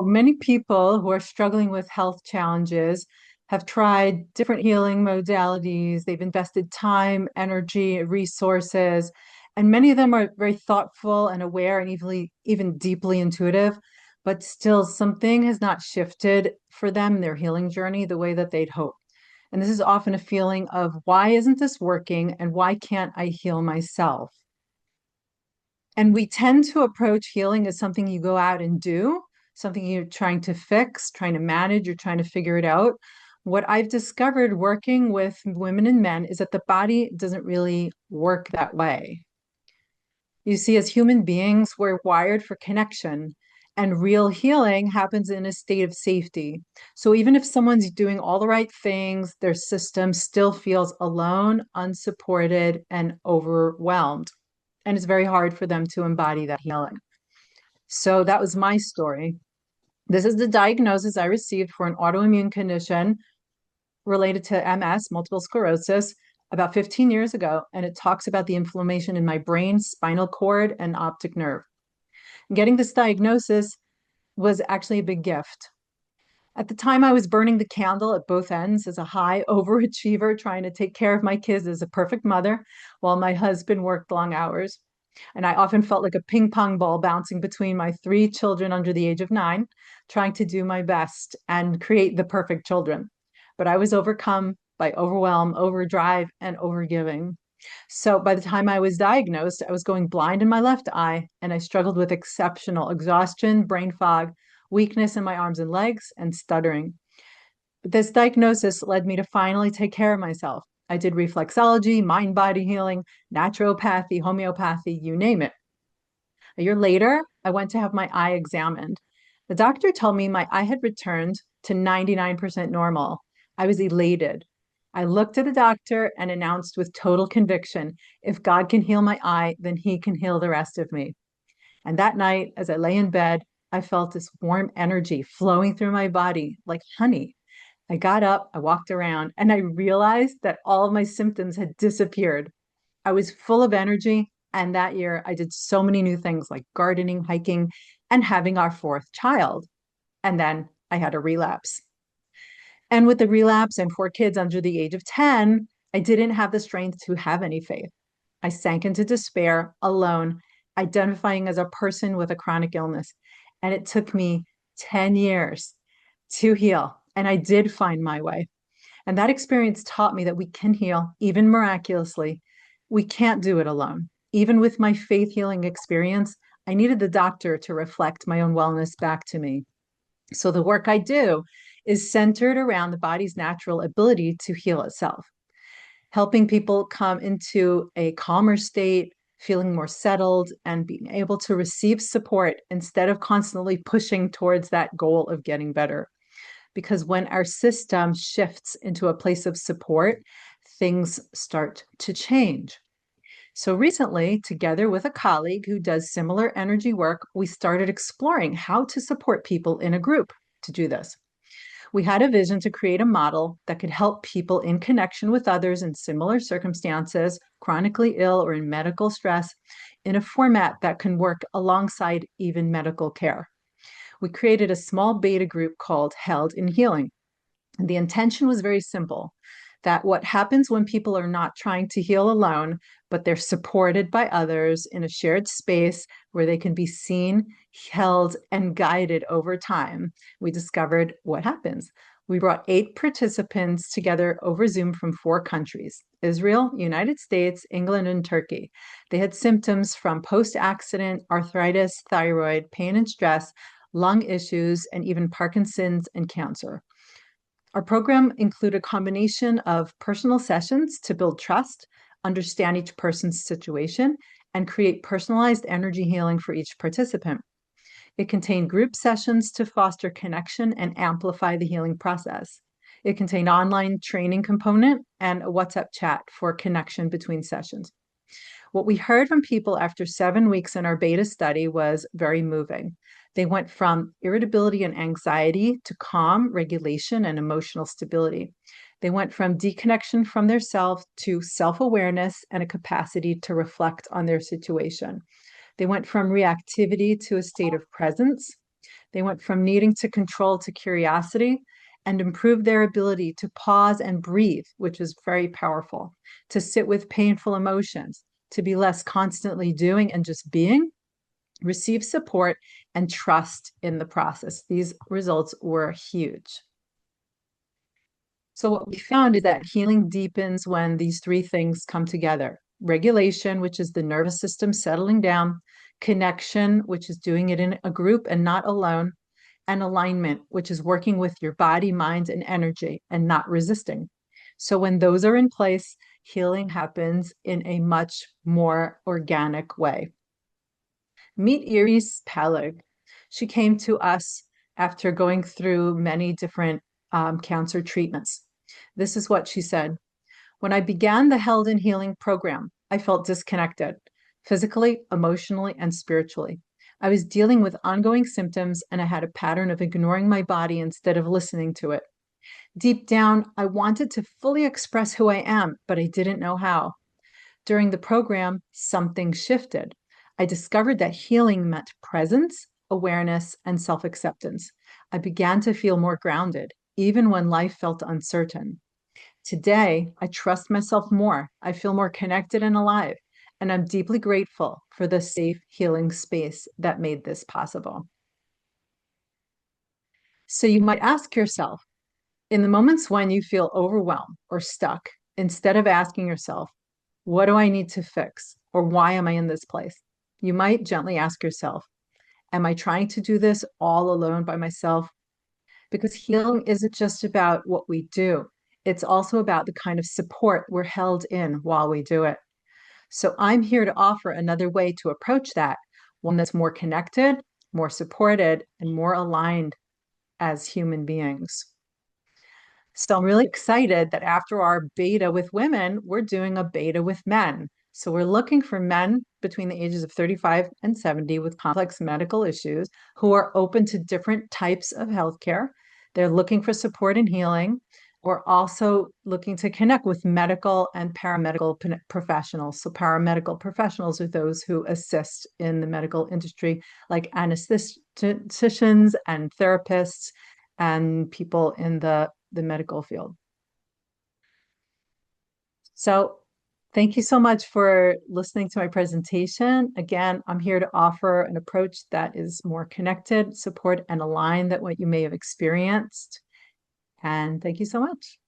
Many people who are struggling with health challenges have tried different healing modalities. They've invested time, energy, resources, and many of them are very thoughtful and aware and even deeply intuitive, but still something has not shifted for them in their healing journey the way that they'd hoped. And this is often a feeling of why isn't this working and why can't I heal myself? And we tend to approach healing as something you go out and do, something you're trying to fix, trying to manage, you're trying to figure it out. What I've discovered working with women and men is that the body doesn't really work that way. You see, as human beings, we're wired for connection, and real healing happens in a state of safety. So even if someone's doing all the right things, their system still feels alone, unsupported, and overwhelmed. And it's very hard for them to embody that healing. So that was my story. This is the diagnosis I received for an autoimmune condition related to MS, multiple sclerosis, about 15 years ago. And it talks about the inflammation in my brain, spinal cord, and optic nerve. Getting this diagnosis was actually a big gift. At the time, I was burning the candle at both ends as a high overachiever, trying to take care of my kids as a perfect mother, while my husband worked long hours. And I often felt like a ping pong ball bouncing between my three children under the age of 9, trying to do my best and create the perfect children. But I was overcome by overwhelm, overdrive, and overgiving. So by the time I was diagnosed, I was going blind in my left eye, and I struggled with exceptional exhaustion, brain fog, weakness in my arms and legs, and stuttering. But this diagnosis led me to finally take care of myself. I did reflexology, mind body healing, naturopathy, homeopathy, you name it. A year later, I went to have my eye examined. The doctor told me my eye had returned to 99% normal. I was elated. I looked at the doctor and announced with total conviction, if God can heal my eye, then he can heal the rest of me. And that night, as I lay in bed, I felt this warm energy flowing through my body like honey. I got up, I walked around, and I realized that all of my symptoms had disappeared. I was full of energy. And that year, I did so many new things like gardening, hiking, and having our fourth child. And then I had a relapse. And with the relapse and 4 kids under the age of 10, I didn't have the strength to have any faith. I sank into despair alone, identifying as a person with a chronic illness. And it took me 10 years to heal. And I did find my way. And that experience taught me that we can heal, even miraculously. We can't do it alone. Even with my faith healing experience, I needed the doctor to reflect my own wellness back to me. So the work I do is centered around the body's natural ability to heal itself, helping people come into a calmer state, feeling more settled, and being able to receive support instead of constantly pushing towards that goal of getting better. Because when our system shifts into a place of support, things start to change. So recently, together with a colleague who does similar energy work, we started exploring how to support people in a group to do this. We had a vision to create a model that could help people in connection with others in similar circumstances, chronically ill or in medical stress, in a format that can work alongside even medical care. We created a small beta group called Held in Healing. And the intention was very simple, that what happens when people are not trying to heal alone, but they're supported by others in a shared space where they can be seen, held, and guided over time. We discovered what happens. We brought 8 participants together over Zoom from 4 countries: Israel, United States, England, and Turkey. They had symptoms from post-accident, arthritis, thyroid, pain and stress, lung issues, and even Parkinson's and cancer. Our program included a combination of personal sessions to build trust, understand each person's situation, and create personalized energy healing for each participant. It contained group sessions to foster connection and amplify the healing process. It contained online training component and a WhatsApp chat for connection between sessions. What we heard from people after 7 weeks in our beta study was very moving. They went from irritability and anxiety to calm, regulation, and emotional stability. They went from deconnection from their self to self-awareness and a capacity to reflect on their situation. They went from reactivity to a state of presence. They went from needing to control to curiosity and improved their ability to pause and breathe, which is very powerful, to sit with painful emotions, to be less constantly doing and just being, receive support, and trust in the process. These results were huge. So, what we found is that healing deepens when these three things come together: regulation, which is the nervous system settling down, connection, which is doing it in a group and not alone, and alignment, which is working with your body, mind, and energy and not resisting. So, when those are in place, healing happens in a much more organic way. Meet Iris Peleg. She came to us after going through many different cancer treatments. This is what she said. When I began the Held in Healing program, I felt disconnected, physically, emotionally, and spiritually. I was dealing with ongoing symptoms, and I had a pattern of ignoring my body instead of listening to it. Deep down, I wanted to fully express who I am, but I didn't know how. During the program, something shifted. I discovered that healing meant presence, awareness, and self acceptance. I began to feel more grounded, even when life felt uncertain. Today, I trust myself more. I feel more connected and alive. And I'm deeply grateful for the safe healing space that made this possible. So you might ask yourself, in the moments when you feel overwhelmed or stuck, instead of asking yourself, what do I need to fix? Or why am I in this place? You might gently ask yourself, am I trying to do this all alone by myself? Because healing isn't just about what we do, it's also about the kind of support we're held in while we do it. So I'm here to offer another way to approach that, one that's more connected, more supported, and more aligned as human beings. So I'm really excited that after our beta with women, we're doing a beta with men. So we're looking for men between the ages of 35 and 70 with complex medical issues who are open to different types of healthcare. They're looking for support and healing. We're also looking to connect with medical and paramedical professionals. So paramedical professionals are those who assist in the medical industry, like anestheticians and therapists and people in the medical field. So thank you so much for listening to my presentation. Again, I'm here to offer an approach that is more connected, support, and aligned than what you may have experienced. And thank you so much.